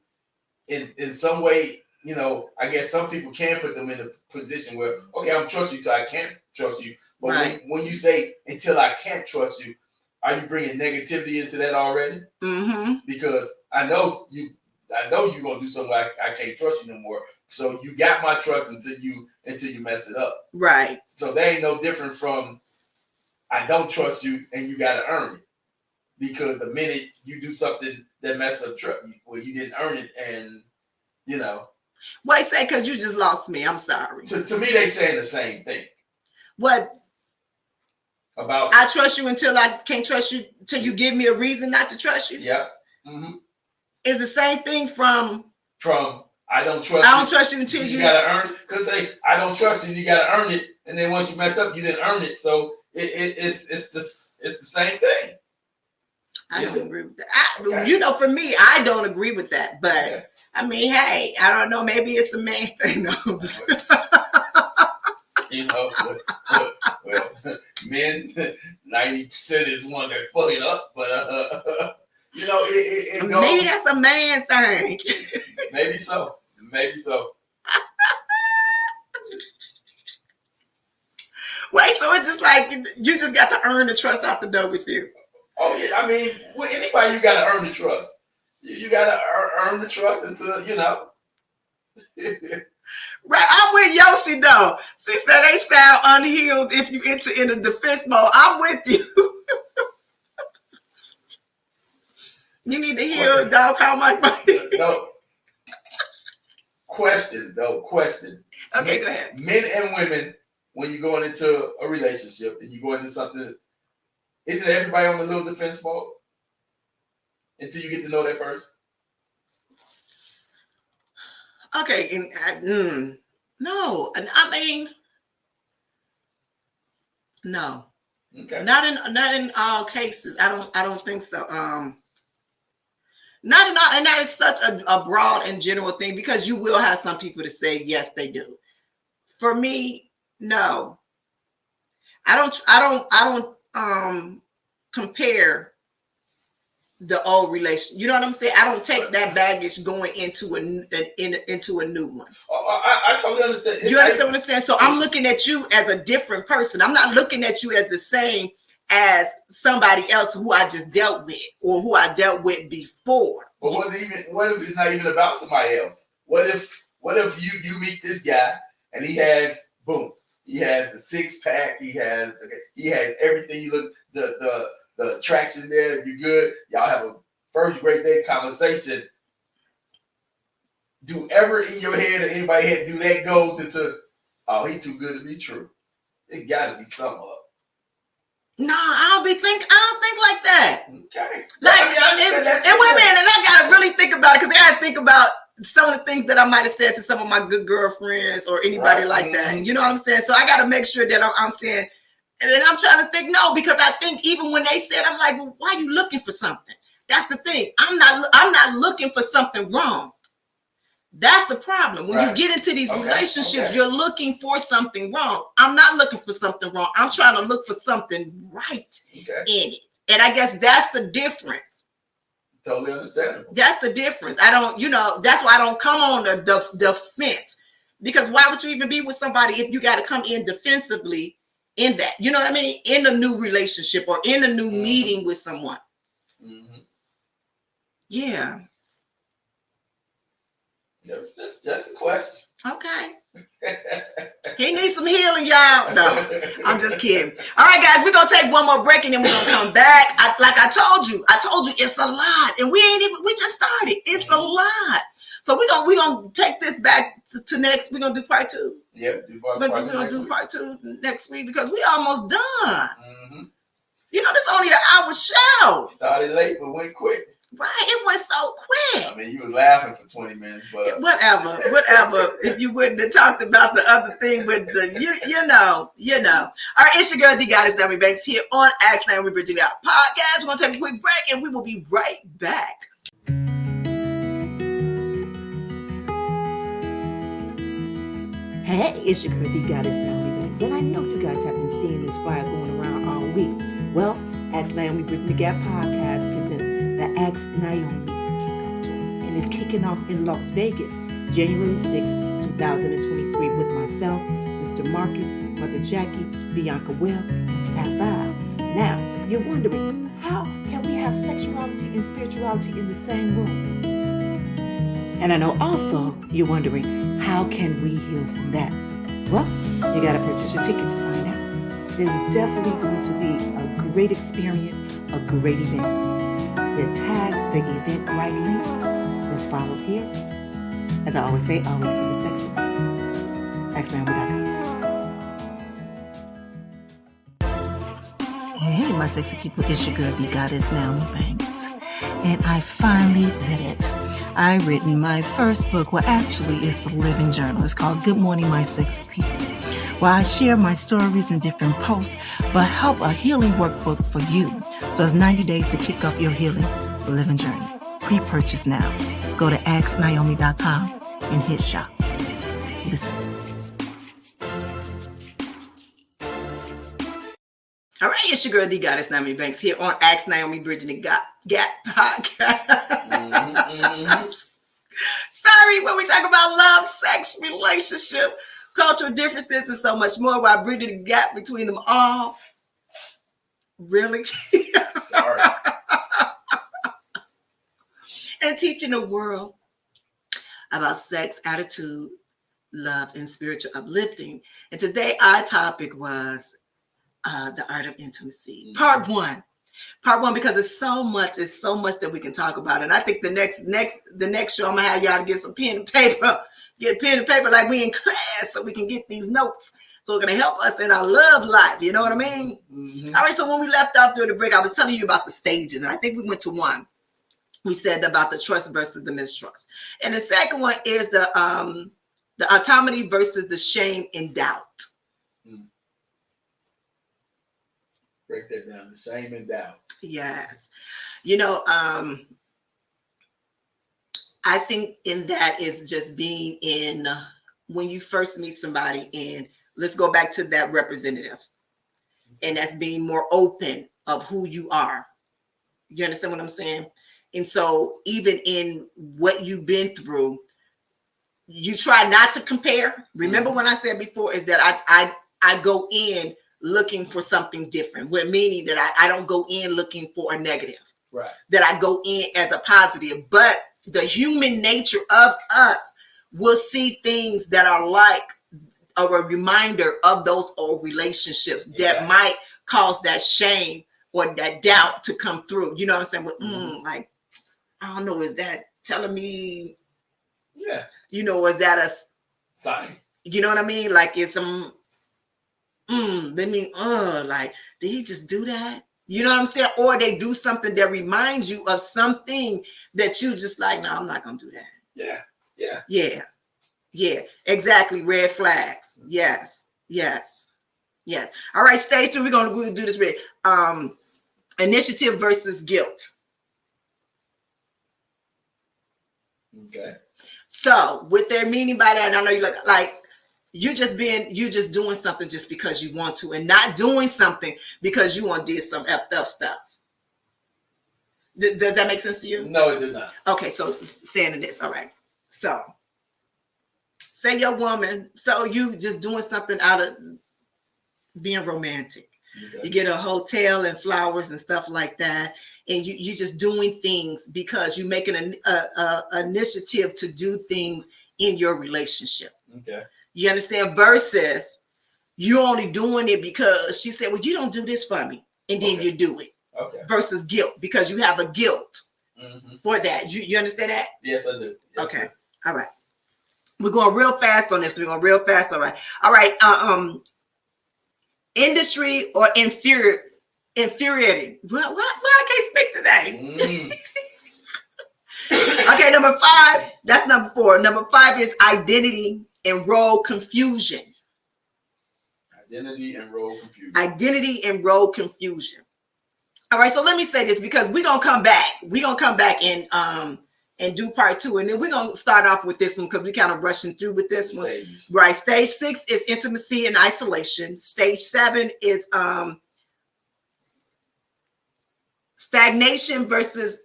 In some way, I guess some people can put them in a position where, okay, I'm trusting you till I can't trust you. But right. when you say until I can't trust you, are you bringing negativity into that already? Because I know you're gonna do something I can't trust you no more. So you got my trust until you mess it up. Right. So that ain't no different from I don't trust you and you gotta earn it. Because the minute you do something that messes up trust, well, you didn't earn it, and Wait, say because you just lost me. I'm sorry. To me, they saying the same thing. What? About I trust you until I can't trust you, till you give me a reason not to trust you. Yeah. It's the same thing from I don't trust you until you gotta earn it. Because I don't trust you, you gotta earn it, and then once you mess up, you didn't earn it. So it's the same thing. I don't agree with that. Okay. For me, I don't agree with that. But okay. I mean, hey, I don't know. Maybe it's a man thing. No, well, men, 90% is one that fuck it up. But it goes. Maybe that's a man thing. Maybe so. Wait, so it's just like you just got to earn the trust out the door with you. Oh yeah, I mean, with anybody you gotta earn the trust. You gotta earn the trust until Right, I'm with Yoshi though. She said they sound unhealed if you enter in a defense mode. I'm with you. You need to heal, dog. How much money? No. Question. Okay, go ahead. Men and women, when you're going into a relationship and you go into something, isn't everybody on a little defense mode until you get to know that person? Okay, and no, and I mean, no, Okay. not in all cases. I don't think so. Not in all, and that is such a broad and general thing, because you will have some people to say yes, they do. For me, no. I don't compare the old relation. You know what I'm saying? I don't take that baggage going into a new one. I totally understand. You understand what I'm saying? So I'm looking at you as a different person. I'm not looking at you as the same as somebody else who I just dealt with or who I dealt with before. But what if it's not even about somebody else? What if you meet this guy and he has he has the 6-pack, he has everything. You look the attraction there, you're good. Y'all have a first great day conversation. Do ever in your head or anybody head do that goes into, oh, he too good to be true? It got to be something up. No, I don't think like that. Okay. Like, and wait a minute, and I gotta really think about it, because I gotta think about some of the things that I might have said to some of my good girlfriends or anybody like that. You know what I'm saying? So I gotta make sure that I'm saying, and I'm trying to think, no, because I think even when they said, I'm like, well, why are you looking for something? That's the thing. I'm not looking for something wrong. That's the problem. When you get into these relationships, you're looking for something wrong. I'm not looking for something wrong. I'm trying to look for something right in it. And I guess that's the difference. Totally understandable. That's the difference. I don't, that's why I don't come on the defense. Because why would you even be with somebody if you got to come in defensively in that? You know what I mean? In a new relationship or in a new meeting with someone. Mm-hmm. Yeah. Just a question. Okay. He needs some healing, y'all. No, I'm just kidding. All right, guys, we're gonna take one more break and then we're gonna come back. I told you it's a lot, and we just started. It's a lot. So we're gonna take this back to next. We're gonna do part 2. Yeah, we're gonna do part 2 next week, because we almost done. Mm-hmm. This only an hour show. Started late, but went quick. Right, it went so quick. I mean, you was laughing for 20 minutes, but whatever. If you wouldn't have talked about the other thing with the, you know. All right, it's your girl, the Goddess Nyomi Banks, here on Ask Naomi Bridging Out podcast. We're gonna take a quick break, and we will be right back. Hey, it's your girl, the Goddess Nyomi Banks, and I know you guys have been seeing this fire going around all week. Well, Ask Naomi Bridging the Gap podcast presents the Ask Naomi Kickoff Tour, and it's kicking off in Las Vegas, January 6, 2023, with myself, Mr. Marcus, Mother Jackie, Bianca Will, and Sapphire. Now, you're wondering, how can we have sexuality and spirituality in the same room? And I know also you're wondering, how can we heal from that? Well, you got to purchase your ticket to find out. This is definitely going to be a great experience, a great event. You tag the Eventbrite link that's followed here. As I always say, always keep it sexy. AskNaomi.com. Hey, my sexy people, it's your girl, the Goddess Nyomi Banks. And I finally did it. I've written my first book. Well, actually, it's a living journal. It's called Good Morning, My Sexy People, where I share my stories in different posts, but help a healing workbook for you. So it's 90 days to kick off your healing living journey. Pre-purchase now. Go to AskNaomi.com and hit shop. Listen. All right, it's your girl, the Goddess Nyomi Banks, here on Ask Naomi Bridging the Gap podcast. Sorry, when we talk about love, sex, relationship, cultural differences, and so much more, while bridging the gap between them all. Really? sorry. And teaching the world about sex, attitude, love, and spiritual uplifting. And today our topic was the art of intimacy. Part 1. Part one, because it's so much that we can talk about. And I think the next show, I'm gonna have y'all to get some pen and paper, like we in class, so we can get these notes. So it's gonna help us in our love life. You know what I mean? Mm-hmm. All right. So when we left off during the break, I was telling you about the stages, and I think we went to one. We said about the trust versus the mistrust, and the second one is the autonomy versus the shame and doubt. Break that down. The shame and doubt. Yes. You know, I think in that is just being in when you first meet somebody, and let's go back to that representative, and that's being more open of who you are. You understand what I'm saying? And so even in what you've been through, you try not to compare. Remember when I said before is that I go in looking for something different, meaning that I don't go in looking for a negative, right? That I go in as a positive. But the human nature of us will see things that are like a reminder of those old relationships that might cause that shame or that doubt to come through. You know what I'm saying? Well, like, I don't know, is that telling me, you know, is that a sign? You know what I mean? Like it's some like, did he just do that? You know what I'm saying? Or they do something that reminds you of something that you just like, no, I'm not gonna do that. Yeah, exactly. Red flags. Yes. All right, stage 2, we're gonna do this with initiative versus guilt. Okay. So what they're meaning by that, and I know you like you just doing something just because you want to, and not doing something because you want to do some effed up stuff. Does that make sense to you? No, it did not. Okay, so saying this, all right. So say your woman, so you just doing something out of being romantic. Okay. You get a hotel and flowers and stuff like that, and you just doing things because you're making an initiative to do things in your relationship. Okay. You understand? Versus you only doing it because she said, well, you don't do this for me, and then you do it. Okay. Versus guilt, because you have a guilt for that. You understand that? Yes, I do. Yes, okay. Sir. All right. We're going real fast on this. All right. All right. Industry or infuriating. Well, I can't speak today. Okay, number 5. That's number 4. Number 5 is identity and role confusion. Identity and role confusion. All right, so let me say this, because we're gonna come back. We're gonna come back and do part 2, and then we're gonna start off with this one because we kind of rushing through with this one. Right. Stage 6 is intimacy and isolation. Stage 7 is stagnation versus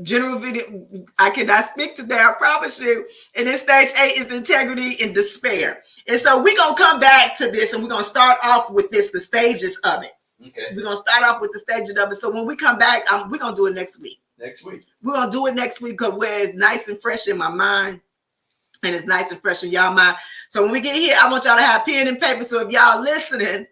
general video. I cannot speak today, I promise you. And then stage 8 is integrity and despair. And so we're gonna come back to this, and we're gonna start off with this, the stages of it. Okay. We're gonna start off with the stages of it. So when we come back, we're gonna do it next week. We're gonna do it next week because where it's nice and fresh in my mind, and it's nice and fresh in y'all mind. So when we get here, I want y'all to have pen and paper. So if y'all listening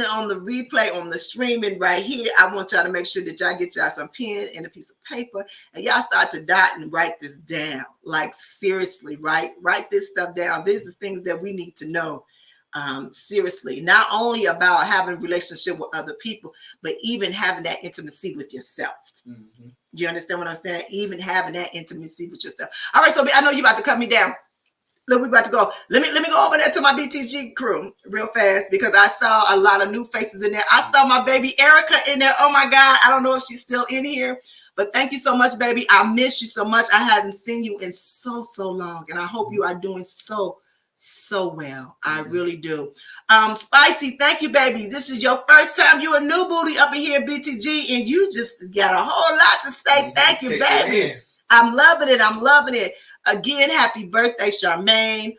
on the replay, on the streaming right here, I want y'all to make sure that y'all get y'all some pen and a piece of paper, and y'all start to dot and write this down. Like seriously, write this stuff down. This is things that we need to know. Seriously, not only about having a relationship with other people, but even having that intimacy with yourself. Mm-hmm. You understand what I'm saying? Even having that intimacy with yourself. All right, so I know you about to cut me down. Look, we about to go. Let me go over there to my BTG crew real fast, because I saw a lot of new faces in there. I saw my baby Erica in there. Oh my God, I don't know if she's still in here, but thank you so much, baby. I miss you so much. I hadn't seen you in so long, and I hope you are doing so well. I really do. Spicy, thank you, baby. This is your first time. You a new booty up in here, BTG, and you just got a whole lot to say. Thank you, baby. I'm loving it. Again, happy birthday, Charmaine.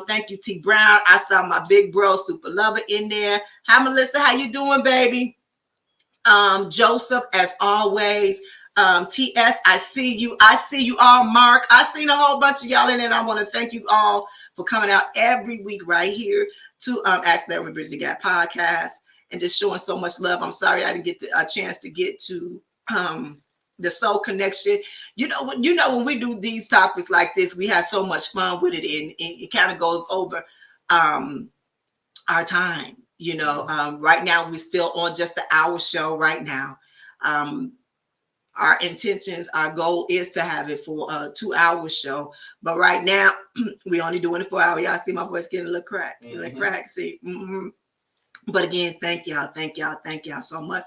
Thank you, T Brown. I saw my big bro, Super Lover, in there. Hi, Melissa. How you doing, baby? Joseph, as always. TS, I see you all. Mark, I seen a whole bunch of y'all in there, and I want to thank you all for coming out every week right here to Ask Larry Bridge the Gap podcast. and just showing so much love. I'm sorry I didn't get a chance to get to the soul connection. You know, when we do these topics like this, we have so much fun with it, and it kind of goes over our time. You know, right now we're still on just the hour show right now. Our intentions, our goal is to have it for a 2-hour show, but right now we only doing it for an hour. Y'all see my voice getting a little crack, see. But again, thank y'all so much.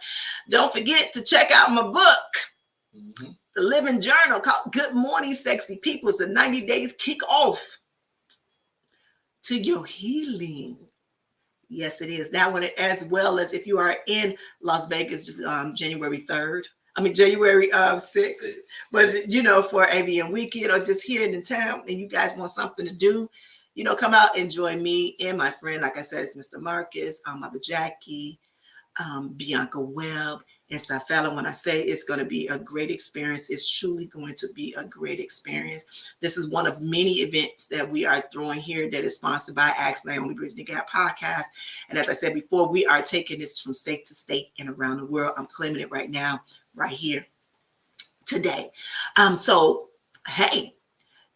Don't forget to check out my book, The Living Journal, called Good Morning Sexy People. It's a 90 days kickoff to your healing. Yes, it is. That one, as well as if you are in Las Vegas, January 6th. But, you know, for AVN weekend or just here in the town and you guys want something to do, you know, come out and join me and my friend. Like I said, it's Mr. Marcus, Mother Jackie, Bianca Webb, and Safella. When I say it's going to be a great experience, it's truly going to be a great experience. This is one of many events that we are throwing here that is sponsored by Ask Naomi Bridging the Gap podcast. And as I said before, we are taking this from state to state and around the world. I'm claiming it right now, right here today. So, hey,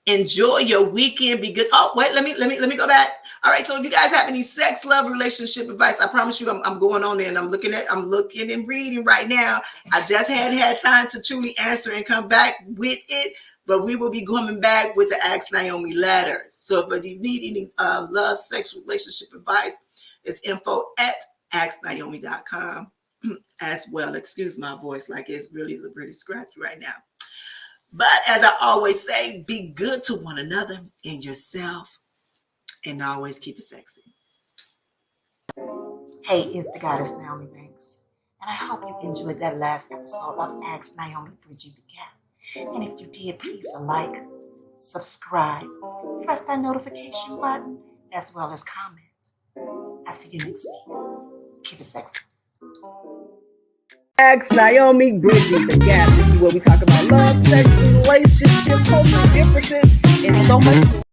enjoy your weekend. Be good. Oh, wait, let me go back. All right. So if you guys have any sex, love, relationship advice, I promise you I'm going on there and I'm looking and reading right now. I just hadn't had time to truly answer and come back with it, but we will be coming back with the Ask Naomi letters. So if you need any love, sex, relationship advice, it's info@asknaomi.com as well. Excuse my voice, like it's really, really scratchy right now. But as I always say, be good to one another and yourself, and always keep it sexy. Hey, it's the goddess Naomi Banks, and I hope you enjoyed that last episode of Ask Naomi Bridging the Gap. And if you did, please like, subscribe, press that notification button, as well as comment. I'll see you next week. Keep it sexy. Ask Naomi Bridging the Gap. This is where we talk about love, sex, relationships, cultural differences, and so much more.